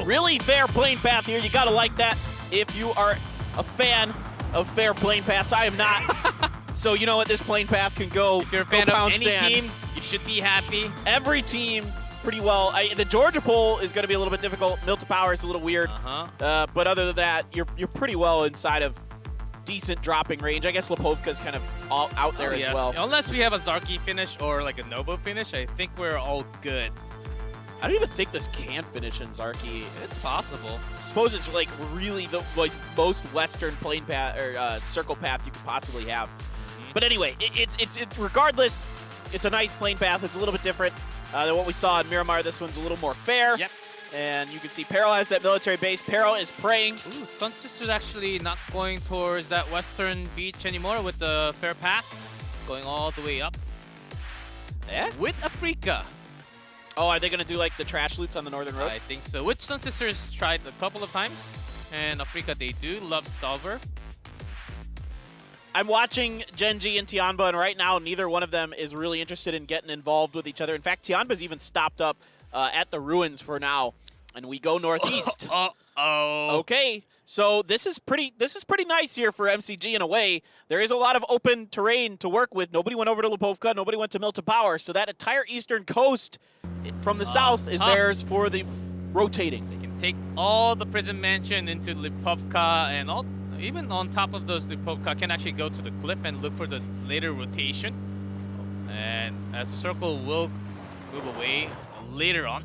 Really fair plane path here. You gotta like that if you are a fan of fair plane paths. I am not. So you know what? This plane path can go. If you're a fan of any sand. team, you should be happy. Every team pretty well. The Georgia pole is going to be a little bit difficult. Milton Power is a little weird. But other than that, you're pretty well inside of decent dropping range. I guess Lipovka's kind of all out there as well. Unless we have a Zarky finish or like a Novo finish, I think we're all good. I don't even think this can finish in Zarky. It's possible. I suppose it's like really the most western plane path or circle path you could possibly have. But anyway, it's regardless, it's a nice plane path. It's a little bit different than what we saw in Miramar. This one's a little more fair. Yep. And you can see Peril has that military base. Peril is praying. Ooh, Sun Sister's actually not going towards that western beach anymore with the fair path. Going all the way up. Yeah? With Afrika. Oh, are they going to do like the trash loots on the northern road? I think so. Which Sun Sisters tried a couple of times. And Afrika, they do love Stalver. I'm watching Genji and Tianba, and right now neither one of them is really interested in getting involved with each other. In fact, Tianba's even stopped up at the ruins for now, and we go northeast. Okay, so this is pretty nice here for MCG in a way. There is a lot of open terrain to work with. Nobody went over to Lipovka. Nobody went to Milton Power. So that entire eastern coast from the south is theirs for the rotating. They can take all the prison mansion into Lipovka, and even on top of those, Lipovka can actually go to the cliff and look for the later rotation. And as the circle will move away later on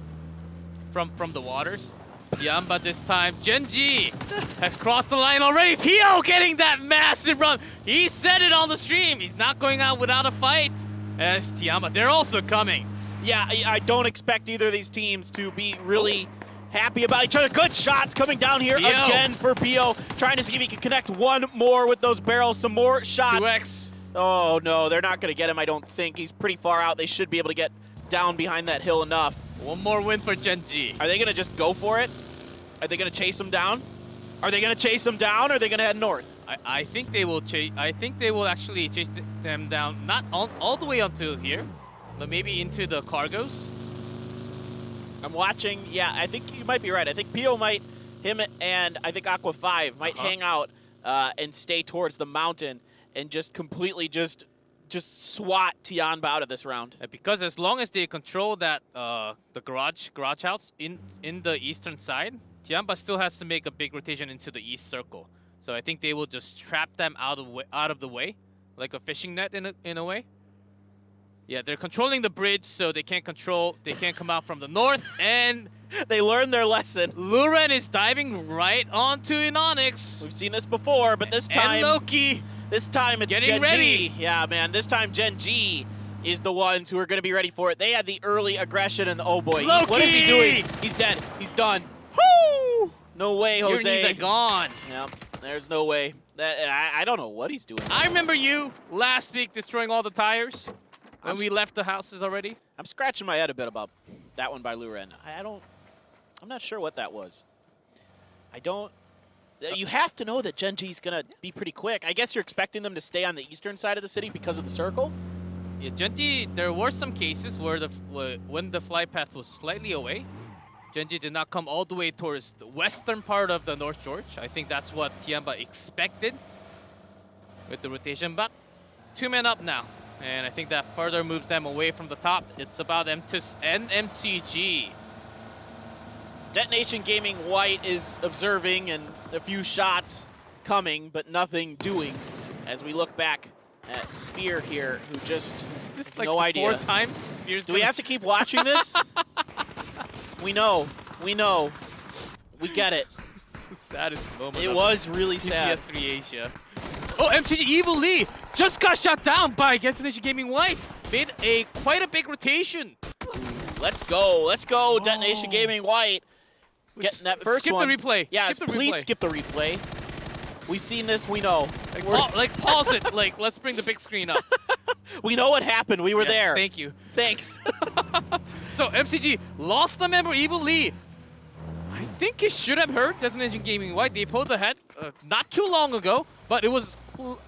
from the waters. Tianba this time. Genji has crossed the line already. Pio getting that massive run. He said it on the stream. He's not going out without a fight. As Tianba, they're also coming. Yeah, I don't expect either of these teams to be really happy about each other. Good shots coming down here again for Pio. Trying to see if he can connect one more with those barrels. Some more shots. 2x. Oh, no, they're not going to get him, I don't think. He's pretty far out. They should be able to get down behind that hill enough. One more win for Genji. Are they going to just go for it? Are they going to chase him down? Are they going to chase him down, or are they going to head north? I think they will chase. I think they will actually chase them down, not all the way until here, but maybe into the cargoes. I'm watching. Yeah, I think you might be right. I think Pio might, him and I think Aqua 5 might hang out and stay towards the mountain and just completely just swat Tianba out of this round. Because as long as they control that the garage house in the eastern side, Tianba still has to make a big rotation into the east circle. So I think they will just trap them out of the way, like a fishing net in a way. Yeah, they're controlling the bridge, so they can't come out from the north, and they learned their lesson. Luren is diving right onto Inonix. We've seen this before, but this time and Loki. This time it's getting Gen ready. G. Yeah, man, this time Gen G is the ones who are going to be ready for it. They had the early aggression, and oh boy, Loki! What is he doing? He's dead. He's done. Woo! No way, Jose. Your knees are gone. Yeah, there's no way. I don't know what he's doing. I remember you last week destroying all the tires when we left the houses already. I'm scratching my head a bit about that one by Luren. I'm not sure what that was. You have to know that Gen G's going to be pretty quick. I guess you're expecting them to stay on the eastern side of the city because of the circle? Yeah, Gen G, there were some cases where when the flight path was slightly away, Gen G did not come all the way towards the western part of the North George. I think that's what Tianba expected with the rotation, but 2 men up now. And I think that further moves them away from the top. It's about Mtus and MCG. Detonation Gaming White is observing and a few shots coming, but nothing doing. As we look back at Spear here, who just Is this like no the idea. fourth time Spear's Do we have to keep watching this? We know. We get it. It's the saddest moment. It was really sad. TCS3 Asia. Oh, MCG Evil Lee just got shot down by Detonation Gaming White. Made quite a big rotation. Let's go, Detonation Gaming White. Getting that first one. Skip the replay. Yeah, skip the please replay. skip the replay. We've seen this, we know. Pause it. Let's bring the big screen up. We know what happened, we were Yes, there. Thank you. Thanks. So MCG lost the member Evil Lee. I think it should have hurt Detonation Gaming White. They pulled ahead not too long ago, but it was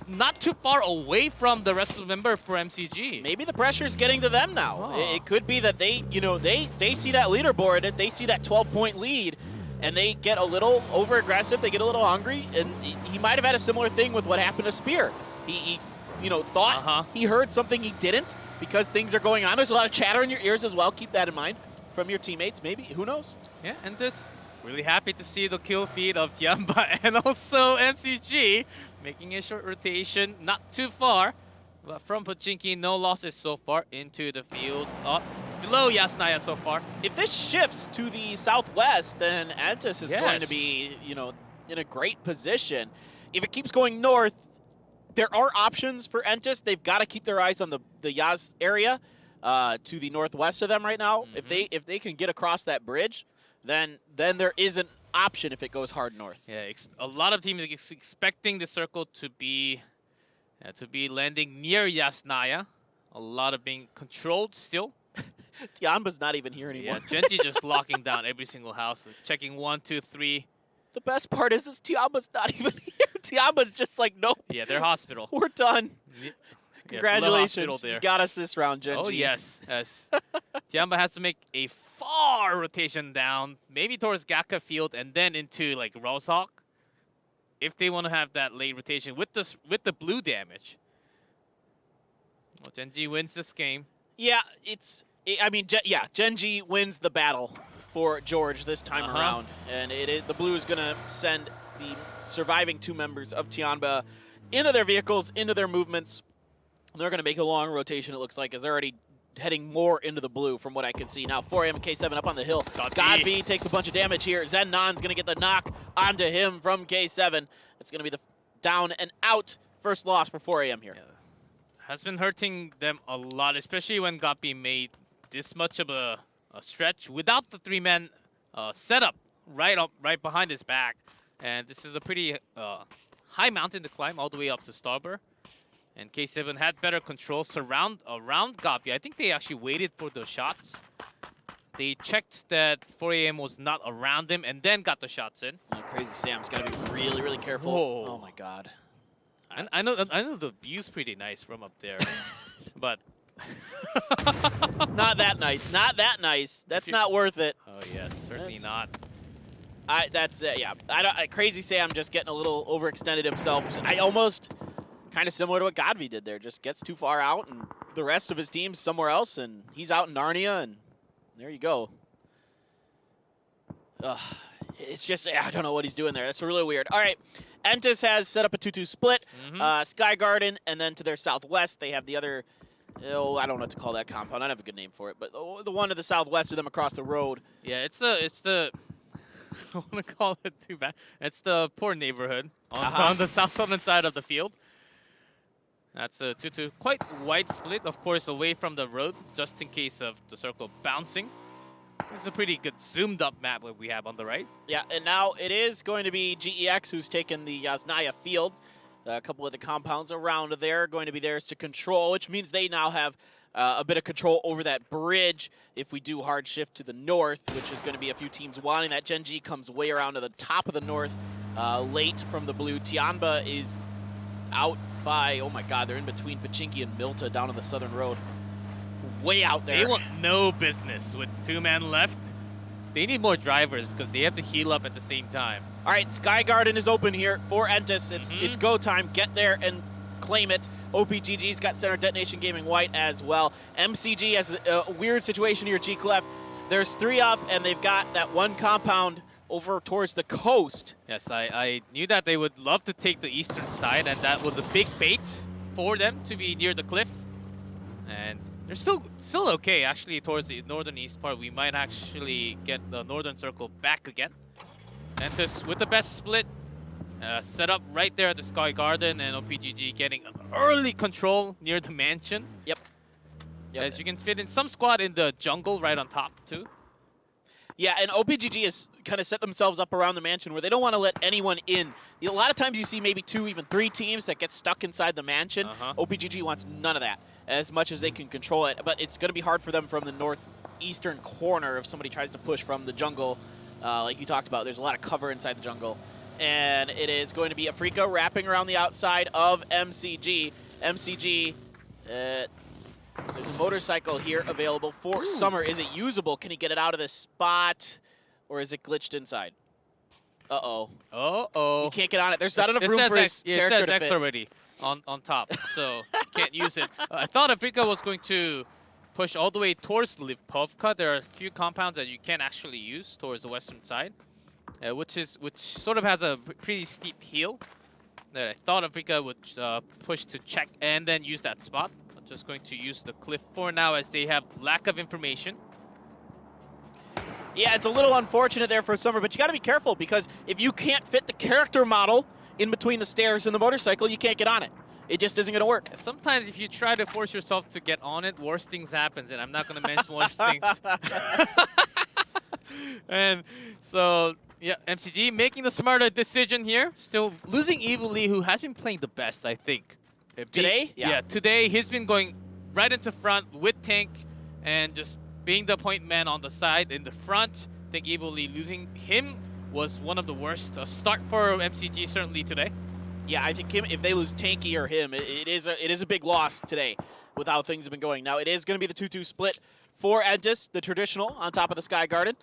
not too far away from the rest of the member for MCG. Maybe the pressure's getting to them now. Oh. It could be that they see that leaderboard, they see that 12-point lead, and they get a little over-aggressive, they get a little hungry, and he might have had a similar thing with what happened to Spear. He thought he heard something he didn't because things are going on. There's a lot of chatter in your ears as well. Keep that in mind from your teammates, maybe. Who knows? Yeah, and this really happy to see the kill feed of Tiamba and also MCG making a short rotation, not too far. But from Pochinki, no losses so far into the field. Below Yasnaya so far. If this shifts to the southwest, then Antis is going to be, in a great position. If it keeps going north, there are options for Entis. They've got to keep their eyes on the Yaz area to the northwest of them right now. If they can get across that bridge, then there is an option if it goes hard north. Yeah, a lot of teams are expecting the circle to be landing near Yasnaya. A lot of being controlled still. Tianba's not even here anymore. Yeah, Genji just locking down every single house, checking 1, 2, 3. The best part is Tianba's not even here. Tianba's just like, nope. Yeah, they're hospital. We're done. Yeah, Congratulations. there. You got us this round, Genji. Oh, yes. Tiamba has to make a far rotation down, maybe towards Gaka Field and then into like Rosehawk. If they want to have that late rotation with the blue damage. Well, Genji wins this game. Yeah, Genji wins the battle for George this time around. And the blue is going to send the surviving 2 members of Tianba into their vehicles, into their movements. They're going to make a long rotation, it looks like, as they're already heading more into the blue from what I can see. Now 4AM and K7 up on the hill. Godby takes a bunch of damage here. Zen Nan's going to get the knock onto him from K7. It's going to be the down and out first loss for 4AM here. Yeah. Has been hurting them a lot, especially when Godby made this much of a stretch without the 3-man setup right behind his back. And this is a pretty high mountain to climb all the way up to Starber. And K7 had better control around Godby. I think they actually waited for the shots. They checked that 4AM was not around him and then got the shots in. Crazy Sam's got to be really, really careful. Whoa. Oh my God. I know the view's pretty nice from up there, but not that nice. Not that nice. That's not worth it. Oh yes, certainly not. That's it. Yeah. Crazy Sam just getting a little overextended himself. I almost kind of similar to what Godby did there. Just gets too far out, and the rest of his team's somewhere else, and he's out in Narnia, and there you go. It's just, I don't know what he's doing there. That's really weird. All right, Entis has set up a 2-2 split. Sky Garden, and then to their southwest, they have the other, I don't know what to call that compound. I don't have a good name for it, but the one to the southwest of them across the road. Yeah, it's the I don't want to call it too bad. It's the poor neighborhood on the southern side of the field. That's a 2-2. Quite wide split, of course, away from the road, just in case of the circle bouncing. This is a pretty good zoomed-up map that we have on the right. Yeah, and now it is going to be GEX who's taken the Yasnaya field. A couple of the compounds around there are going to be theirs to control, which means they now have a bit of control over that bridge if we do hard shift to the north, which is going to be a few teams wanting that. Genji comes way around to the top of the north late from the blue. Tianba is out by, oh my God, they're in between Pochinki and Milta down on the southern road. Way out there. They want no business with 2-man left. They need more drivers because they have to heal up at the same time. All right, Sky Garden is open here for Entis. It's go time. Get there and claim it. OPGG's got Center Detonation Gaming White as well. MCG has a weird situation here, G-Clef. There's 3 up, and they've got that one compound over towards the coast. Yes, I knew that they would love to take the eastern side, and that was a big bait for them to be near the cliff. And they're still okay, actually, towards the northern east part. We might actually get the northern circle back again. Entis with the best split, set up right there at the Sky Garden, and OPGG getting an early control near the mansion. Yep. As you can fit in some squad in the jungle right on top, too. Yeah, and OPGG has kind of set themselves up around the mansion where they don't want to let anyone in. A lot of times you see maybe 2, even 3 teams that get stuck inside the mansion. OPGG wants none of that, as much as they can control it. But it's going to be hard for them from the northeastern corner if somebody tries to push from the jungle. Like you talked about, there's a lot of cover inside the jungle. And it is going to be Afrika wrapping around the outside of MCG. MCG, there's a motorcycle here available for Summer. Is it usable? Can he get it out of this spot? Or is it glitched inside? Uh-oh. Uh-oh. You can't get on it. There's not enough room for his It character says to X fit. already on top, so can't use it. I thought Africa was going to push all the way towards Lipovka. There are a few compounds that you can't actually use towards the western side, which sort of has a pretty steep hill that I thought Africa would push to check and then use that spot. I'm just going to use the cliff for now as they have lack of information. Yeah, it's a little unfortunate there for Summer, but you got to be careful because if you can't fit the character model in between the stairs and the motorcycle, you can't get on it. It just isn't going to work. Sometimes if you try to force yourself to get on it, worse things happens, and I'm not going to mention worse things. And so, yeah, MCG making the smarter decision here. Still losing Evilly, who has been playing the best, I think. Today? Yeah, today he's been going right into front with Tank and just being the point man on the side in the front. I think Evilly losing him was one of the worst start for MCG certainly today. Yeah, I think if they lose Tanky or him, it is a big loss today with how things have been going. Now, it is going to be the 2-2 split for Entis, the traditional, on top of the Sky Garden,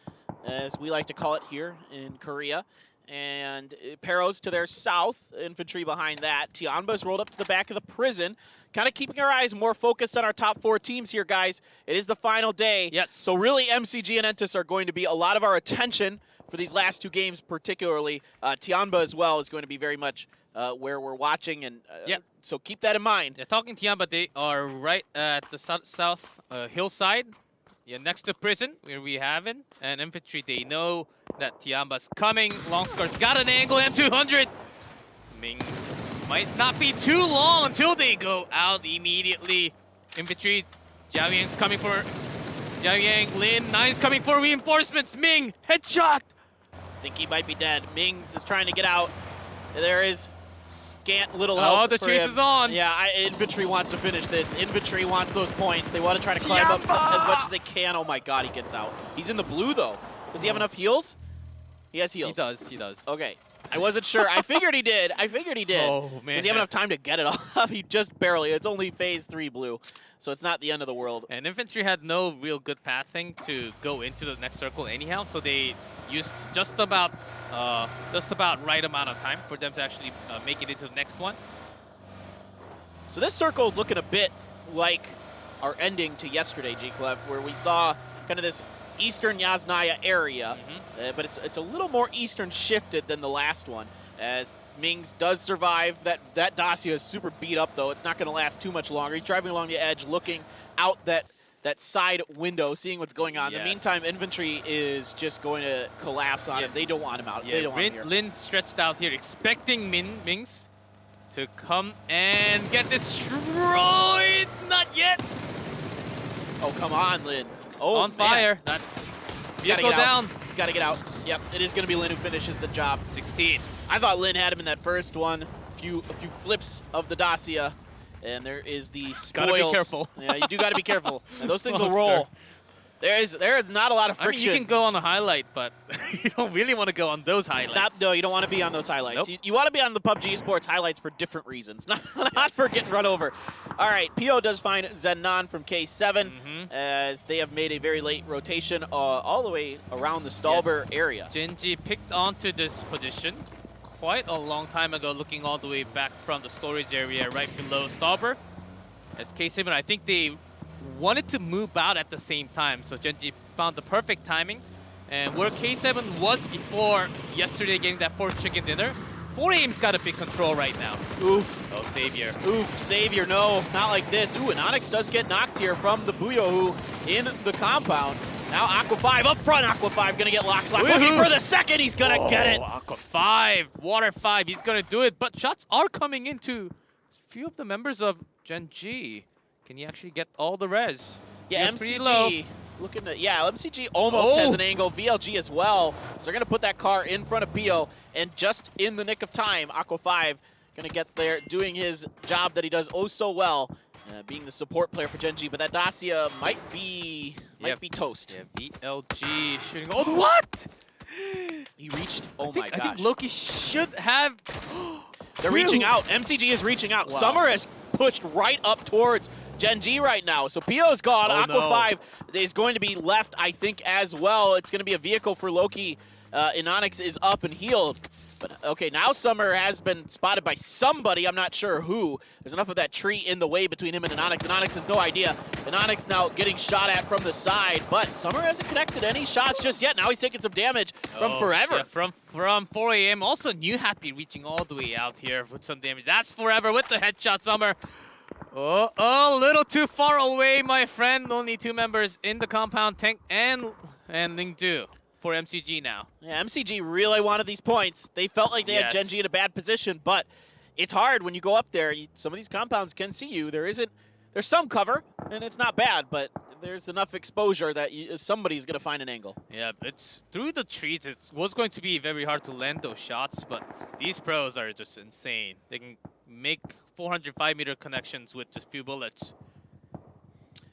as we like to call it here in Korea. And Peros to their south, infantry behind that. Tianba's rolled up to the back of the prison, kind of keeping our eyes more focused on our top 4 teams here, guys. It is the final day. Yes. So really, MCG and Entis are going to be a lot of our attention for these last 2 games, particularly. Tianba as well is going to be very much where we're watching, and so keep that in mind. Yeah, talking Tianba, they are right at the south hillside, next to prison, where we have it. And infantry, they know that Tianba's coming. Longscar's got an angle, M200. Ming might not be too long until they go out immediately. Infantry, Jiao Yang's coming for Jiao Yang. Lin, Nine's coming for reinforcements. Ming, headshot. I think he might be dead. Mings is trying to get out. There is scant little health. Oh, the chase is on. Yeah, infantry wants to finish this. Infantry wants those points. They want to try to climb up as much as they can. Oh my god, he gets out. He's in the blue though. Does he have enough heals? He has heals. He does. Okay. I wasn't sure. I figured he did. Oh, man. Does he have enough time to get it off? He just barely. It's only phase 3 blue, so it's not the end of the world. And infantry had no real good pathing to go into the next circle anyhow, so they used just about right amount of time for them to actually make it into the next one. So this circle is looking a bit like our ending to yesterday, G-Clef, where we saw kind of this eastern Yasnaya area, but it's a little more eastern shifted than the last one, as Mings does survive. That Dacia is super beat up, though. It's not going to last too much longer. He's driving along the edge, looking out that side window, seeing what's going on. In the meantime, infantry is just going to collapse on him. They don't want him out. They don't want him here. Lin stretched out here, expecting Mings to come and get destroyed. Not yet. Oh, come on, Lin. Oh, on fire. Man. That's vehicle down. He's got to get out. Yep, it is going to be Lin who finishes the job. 16. I thought Lin had him in that first one. A few flips of the Dacia, and there is the spoils. Gotta be careful. Yeah, you do got to be careful. And those things will roll. There is not a lot of friction. I mean, you can go on the highlight, but you don't really want to go on those highlights. No, you don't want to be on those highlights. Nope. You want to be on the PUBG Sports highlights for different reasons, not for getting run over. All right, PO does find Zennan from K7 as they have made a very late rotation all the way around the Stalber area. Genji picked onto this position quite a long time ago, looking all the way back from the storage area right below Stalber. As K7, I think they wanted to move out at the same time, so Genji found the perfect timing. And where K7 was before yesterday getting that 4th chicken dinner, 4AIM's got a big control right now. Oof. Oh, Savior. Oof, Savior, no, not like this. Ooh, and Onyx does get knocked here from the Buyohu in the compound. Now Aqua 5 up front. Aqua 5 gonna get lock slap. Looking for the second. He's gonna get it. Aqua 5, Water 5. He's gonna do it. But shots are coming into a few of the members of Gen G. Can he actually get all the res? Yeah, MCG pretty low. Looking to, MCG almost has an angle. VLG as well. So they're gonna put that car in front of PO, and just in the nick of time, Aqua 5 gonna get there, doing his job that he does oh so well, being the support player for Gen G. But that Dacia might be toast. Yeah, VLG shooting. Oh, what? He reached. Oh my gosh. I think Loki should have. They're reaching out. MCG is reaching out. Wow. Summer has pushed right up towards Gen G right now. So Pio's gone. Oh, Aqua no. 5 is going to be left, I think, as well. It's going to be a vehicle for Loki. Inonix is up and healed. But okay, now Summer has been spotted by somebody. I'm not sure who. There's enough of that tree in the way between him and Inonix. Inonix has no idea. Inonix now getting shot at from the side, but Summer hasn't connected any shots just yet. Now he's taking some damage from Forever. Yeah, from 4 a.m. Also, New Happy reaching all the way out here with some damage. That's Forever with the headshot, Summer. Oh, a little too far away, my friend. Only 2 members in the compound, Tank and Ling-Du. For MCG now. Yeah, MCG really wanted these points. They felt like they had Gen G in a bad position, but it's hard when you go up there. Some of these compounds can see you. There's some cover, and it's not bad, but there's enough exposure that somebody's going to find an angle. Yeah, it's through the trees. It was going to be very hard to land those shots, but these pros are just insane. They can make 405-meter connections with just few bullets.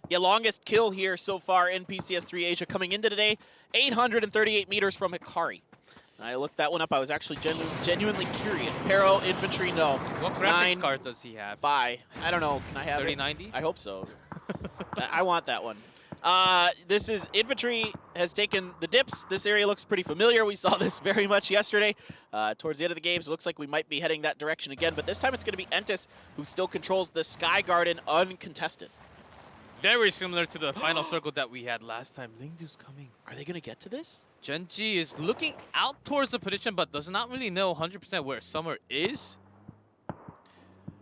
Yeah, longest kill here so far in PCS3 Asia coming into today, 838 meters from Hikari. I looked that one up. I was actually genuinely curious. Pero, infantry, no. What graphics card does he have? I don't know. Can I have 3090? I hope so. I want that one. This is infantry has taken the dips. This area looks pretty familiar. We saw this very much yesterday. Towards the end of the games, it looks like we might be heading that direction again. But this time it's going to be Entis who still controls the Sky Garden uncontested. Very similar to the final circle that we had last time. Ling-Du's coming. Are they going to get to this? Gen G is looking out towards the position, but does not really know 100% where Summer is.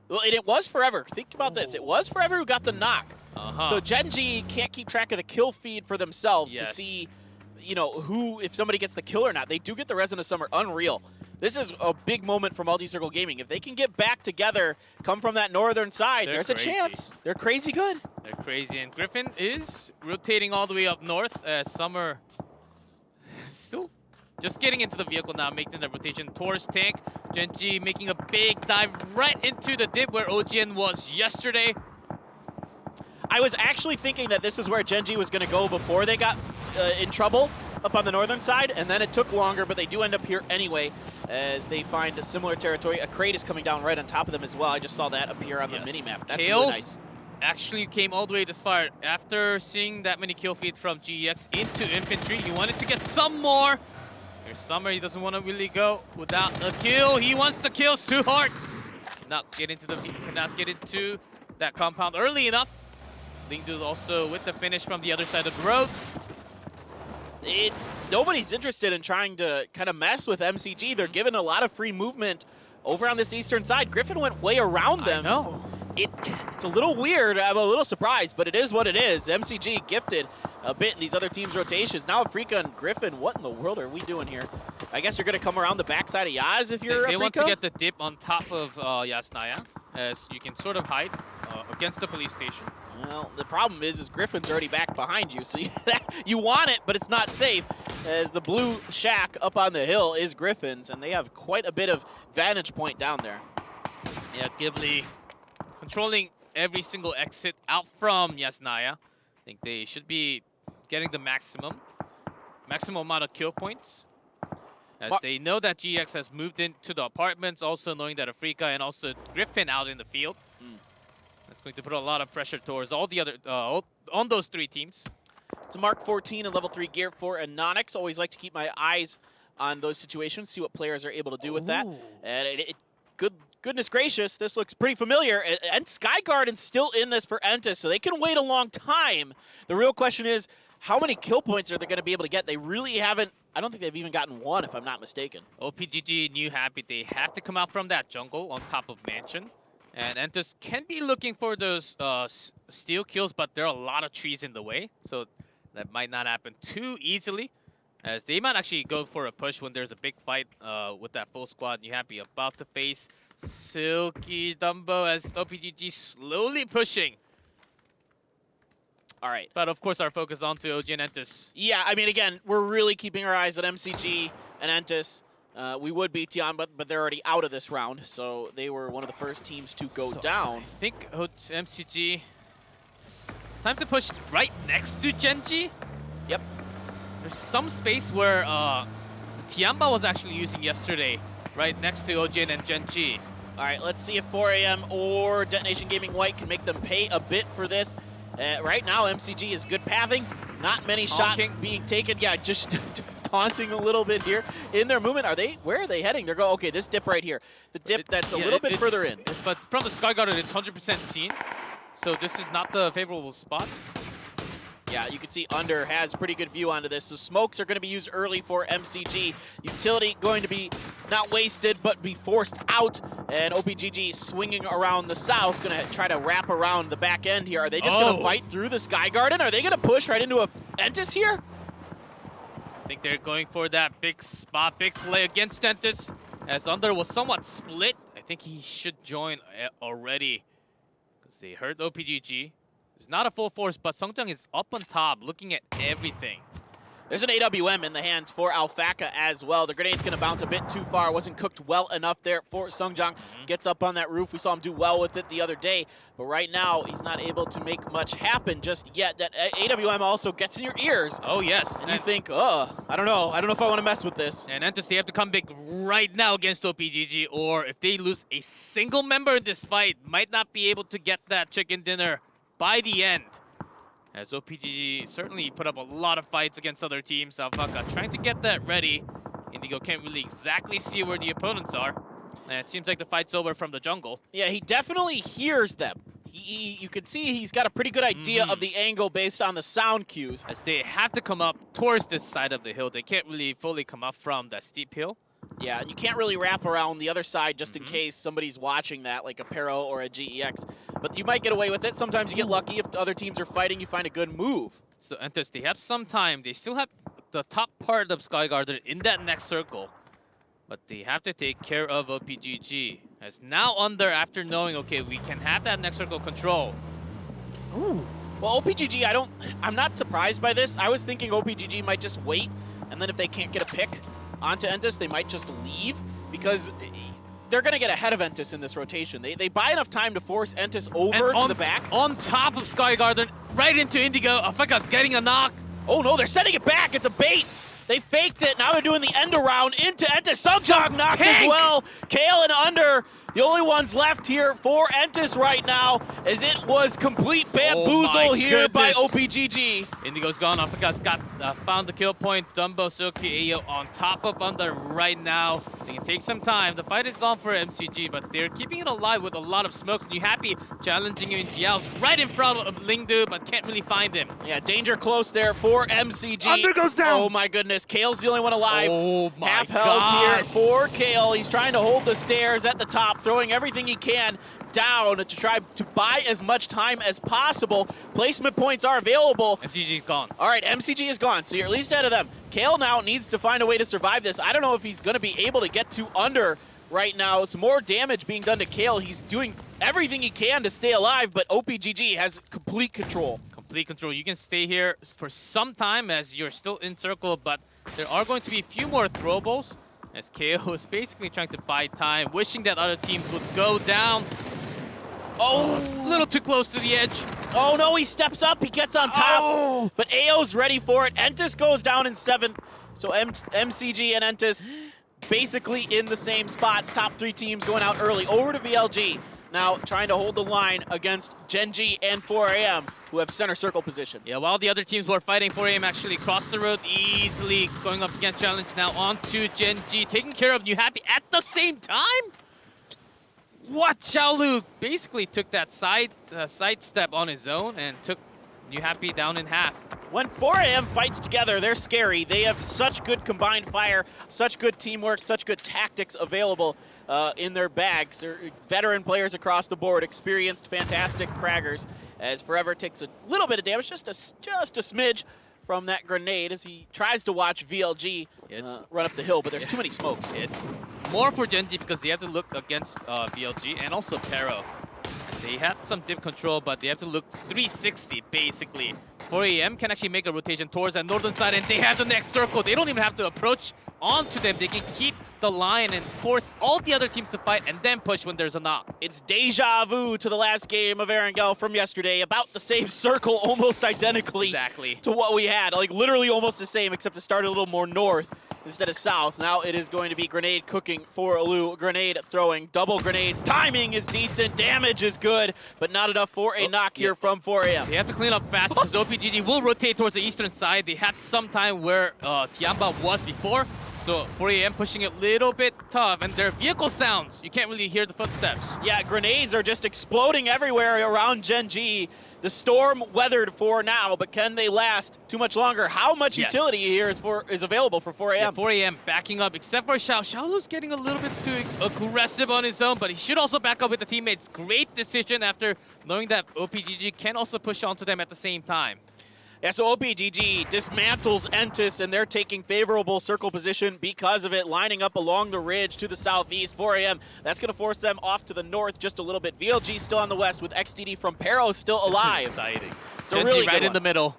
Well, and it was Forever. Think about this. It was Forever who got the knock. So Gen G can't keep track of the kill feed for themselves to see, you know, if somebody gets the kill or not. They do get the Resin of Summer. Unreal. This is a big moment for Multi-Circle Gaming. If they can get back together, come from that northern side, there's a chance. They're crazy good. They're crazy. And Griffin is rotating all the way up north as Summer still just getting into the vehicle now, making the rotation towards Tank. Gen G making a big dive right into the dip where OGN was yesterday. I was actually thinking that this is where Gen G was going to go before they got in trouble up on the northern side, and then it took longer, but they do end up here anyway as they find a similar territory. A crate is coming down right on top of them as well. I just saw that appear on the mini-map. That's really nice. Actually came all the way this far. After seeing that many kill feed from GEX into infantry, he wanted to get some more. Here's Summer. He doesn't want to really go without a kill. He wants the kills too hard. Cannot get into that compound early enough. Ling-Du also with the finish from the other side of the road. Nobody's interested in trying to kind of mess with MCG. They're given a lot of free movement over on this eastern side. Griffin went way around them. I know. It's a little weird. I'm a little surprised, but it is what it is. MCG gifted a bit in these other teams' rotations. Now Afrika and Griffin, what in the world are we doing here? I guess you're going to come around the backside of Yaz if you're They Afrika? want to get the dip on top of Yasnaya, as you can sort of hide against the police station. Well, the problem is Griffin's already back behind you, so you want it, but it's not safe, as the blue shack up on the hill is Griffin's, and they have quite a bit of vantage point down there. Yeah, Ghibli controlling every single exit out from Yasnaya. I think they should be getting the maximum amount of kill points, as they know that GX has moved into the apartments, also knowing that Afrika and also Griffin out in the field. That's going to put a lot of pressure towards all the other on those 3 teams. It's a Mark 14 and level 3 gear for Anonix. Always like to keep my eyes on those situations, see what players are able to do with that. And goodness gracious, this looks pretty familiar. And Sky Garden's still in this for Entis, so they can wait a long time. The real question is, how many kill points are they going to be able to get? They really haven't. I don't think they've even gotten one, if I'm not mistaken. OPGG New Happy, they have to come out from that jungle on top of Mansion. And Entis can be looking for those steal kills, but there are a lot of trees in the way, so that might not happen too easily, as they might actually go for a push when there's a big fight with that full squad. New Happy about to face Silky Dumbo as OPGG slowly pushing. All right. But of course our focus on to OG and Entis. Yeah, I mean, again, we're really keeping our eyes on MCG and Entis. We would beat Tian, but they're already out of this round, so they were one of the first teams to go down. I think MCG, it's time to push right next to Gen G. Yep. There's some space where Tiamba was actually using yesterday, right next to Ojin and Gen G. All right, let's see if 4 AM or Detonation Gaming White can make them pay a bit for this. Right now, MCG is good pathing. Not many shots being taken. Yeah, just taunting a little bit here in their movement. Where are they heading? They're going, okay, this dip right here. The dip that's a little bit further in. But from the Sky Garden, it's 100% seen. So this is not the favorable spot. Yeah, you can see Under has pretty good view onto this. So smokes are going to be used early for MCG. Utility going to be not wasted, but be forced out. And OPGG swinging around the south, going to try to wrap around the back end here. Are they just going to fight through the Sky Garden? Are they going to push right into a Entis here? I think they're going for that big spot, big play against Entis. As Under was somewhat split, I think he should join already. Because they heard OPGG. It's not a full force, but Sungjeong is up on top, looking at everything. There's an AWM in the hands for Alphaka as well. The grenade's going to bounce a bit too far. Wasn't cooked well enough there for Sungjeong. Gets up on that roof. We saw him do well with it the other day. But right now, he's not able to make much happen just yet. That AWM also gets in your ears. Oh, yes. And you think, I don't know. I don't know if I want to mess with this. And Entis, they have to come big right now against OPGG, or if they lose a single member in this fight, might not be able to get that chicken dinner by the end. As OPGG certainly put up a lot of fights against other teams. Alphaka trying to get that ready. Indigo can't really exactly see where the opponents are. And it seems like the fight's over from the jungle. Yeah, he definitely hears them. You can see he's got a pretty good idea of the angle based on the sound cues. As they have to come up towards this side of the hill. They can't really fully come up from that steep hill. Yeah, and you can't really wrap around the other side just in case somebody's watching that, like a Pero or a GEX. But you might get away with it. Sometimes you get lucky. If the other teams are fighting, you find a good move. So Entis, they have some time. They still have the top part of Sky Garden in that next circle. But they have to take care of OPGG. As now Under, after knowing, okay, we can have that next circle control. Ooh. Well, OPGG, I'm not surprised by this. I was thinking OPGG might just wait, and then if they can't get a pick onto Entis, they might just leave, because they're going to get ahead of Entis in this rotation. They buy enough time to force Entis over to the back. On top of Sky Garden, right into Indigo. Alphaka's getting a knock. Oh no, they're sending it back. It's a bait. They faked it. Now they're doing the end around into Entis. Sungjeong knocked as well. Kale and Under, the only ones left here for Entis right now, as it was complete bamboozle here by OPGG. Indigo's gone. Alphaka's got found the kill point. Dumbo, Silky, Ayo on top of Under right now. They can take some time. The fight is on for MCG, but they're keeping it alive with a lot of smokes. New Happy challenging you in GLs right in front of Lingdu, but can't really find him. Yeah, danger close there for MCG. Under goes down. Oh my goodness, Kale's the only one alive. Oh my Half health here for Kale. He's trying to hold the stairs at the top, throwing everything he can down to try to buy as much time as possible. Placement points are available. MCG's gone. All right, MCG is gone, so you're at least ahead of them. Kale now needs to find a way to survive this. I don't know if he's going to be able to get to Under right now. It's more damage being done to Kale. He's doing everything he can to stay alive, but OPGG has complete control. Complete control. You can stay here for some time as you're still in circle, but there are going to be a few more throwables as KO is basically trying to buy time, wishing that other teams would go down. Oh, a little too close to the edge. Oh no, he steps up, he gets on top, but AO's ready for it. Entis goes down in 7th, so MCG and Entis basically in the same spots. Top 3 teams going out early. Over to VLG, now trying to hold the line against Genji and 4AM, who have center circle position. Yeah, while the other teams were fighting, 4AM actually crossed the road easily, going up against challenge now onto Genji, taking care of New Happy at the same time? What? Xiaolu basically took that side step on his own and took New Happy down in half. When 4AM fights together, they're scary. They have such good combined fire, such good teamwork, such good tactics available in their bags. They're veteran players across the board, experienced, fantastic fraggers, as Forever takes a little bit of damage, just a smidge from that grenade as he tries to watch VLG run up the hill, but there's too many smokes. It's more for Genji because they have to look against VLG and also Pero. They have some dip control, but they have to look 360 basically. 4AM can actually make a rotation towards that northern side, and they have the next circle. They don't even have to approach onto them. They can keep the line and force all the other teams to fight and then push when there's a knock. It's deja vu to the last game of Erangel from yesterday. About the same circle, almost identically to what we had. Like literally almost the same, except it started a little more north. instead of south. Now it is going to be grenade cooking for Alu. Grenade throwing, double grenades. Timing is decent, damage is good, but not enough for a knock here from 4AM. They have to clean up fast because OPGG will rotate towards the eastern side. They have some time where Tiamba was before. So 4AM pushing it a little bit tough, and their vehicle sounds, you can't really hear the footsteps. Yeah, grenades are just exploding everywhere around Gen G. The storm weathered for now, but can they last too much longer? How much utility here is available for 4AM? Yeah, 4AM backing up, except for Xiao. Xiaolu's getting a little bit too aggressive on his own, but he should also back up with the teammates. Great decision after knowing that OPGG can also push onto them at the same time. Yeah, so OPGG dismantles Entis, and they're taking favorable circle position because of it, lining up along the ridge to the southeast. 4AM, that's going to force them off to the north just a little bit. VLG still on the west with XDD from Pero still alive. Exciting. It's a really right good in the middle.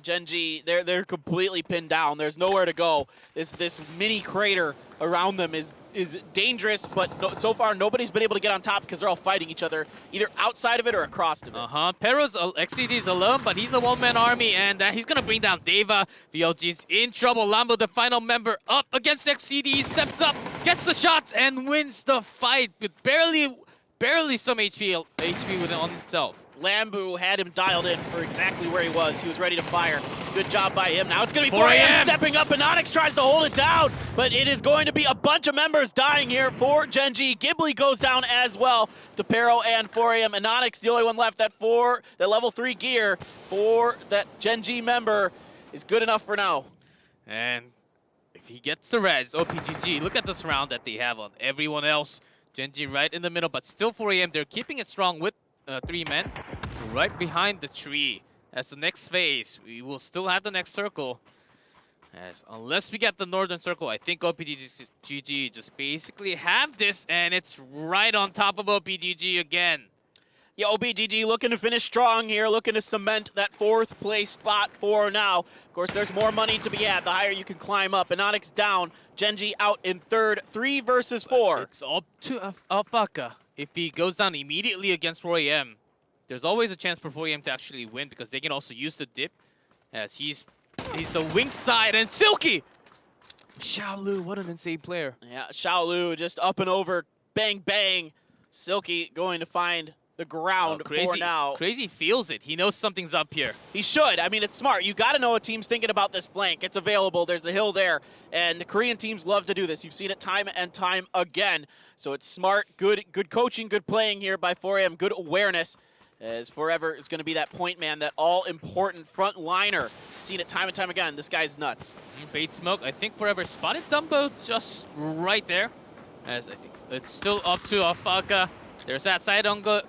Gen G, they're completely pinned down. There's nowhere to go. This mini crater around them is dangerous, but so far nobody's been able to get on top because they're all fighting each other, either outside of it or across of it. Pero's XCD's alone, but he's a one-man army, and he's gonna bring down Deva. VLG's in trouble. Lambo, the final member, up against XCD, steps up, gets the shots, and wins the fight with barely some HP within on himself. Lambu had him dialed in for exactly where he was. He was ready to fire. Good job by him. Now it's going to be 4AM stepping up, and Onyx tries to hold it down, but it is going to be a bunch of members dying here for Gen G. Ghibli goes down as well to Pero and 4AM, and Onyx, the only one left. That level 3 gear for that Gen G member is good enough for now. And if he gets the res, OPGG, look at this round that they have on everyone else. Gen G right in the middle, but still 4AM, they're keeping it strong with 3 men right behind the tree. As the next phase, we will still have the next circle. As unless we get the northern circle, I think OPGG just basically have this, and it's right on top of OPGG again. Yeah, OPGG looking to finish strong here, looking to cement that 4th place spot for now. Of course, there's more money to be had, the higher you can climb up. And Onyx down, Gen G out in 3rd, 3 versus 4. It's up to Alpaca. If he goes down immediately against 4AM, there's always a chance for 4AM to actually win because they can also use the dip as he's the wing side, and Silky! Xiaolu, what an insane player. Yeah, Xiaolu just up and over, bang, bang. Silky going to find the ground for now. Crazy feels it. He knows something's up here. He should. I mean, it's smart. You got to know a team's thinking about this flank. It's available. There's a hill there. And the Korean teams love to do this. You've seen it time and time again. So it's smart, good coaching, good playing here by 4AM, good awareness. As Forever is going to be that point man, that all-important front liner. Seen it time and time again. This guy's nuts. Bait smoke. I think Forever spotted Dumbo just right there. As I think it's still up to Alpaca. There's that side angle.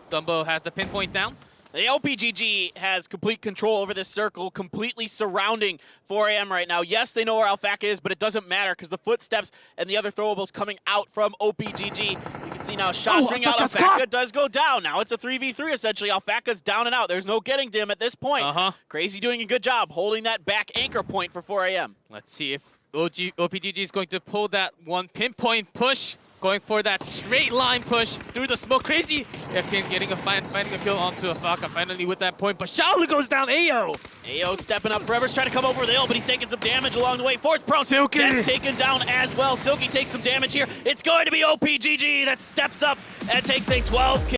Dumbo has the pinpoint down. The OPGG has complete control over this circle, completely surrounding 4AM right now. Yes, they know where Alpaca is, but it doesn't matter because the footsteps and the other throwables coming out from OPGG. You can see now shots ring out. Alpaca does go down. Now it's a 3v3 essentially. Alpaca's down and out. There's no getting to him at this point. Crazy doing a good job holding that back anchor point for 4AM. Let's see if OPGG is going to pull that one pinpoint push. Going for that straight line push through the smoke. Crazy finding a kill onto Alpaca finally with that point, but Xiaolu goes down. Ao stepping up. Forever's trying to come over the hill, but he's taking some damage along the way. Fourth prone. Silky gets taken down as well. Silky takes some damage here. It's going to be OPGG that steps up and takes a 12 kill.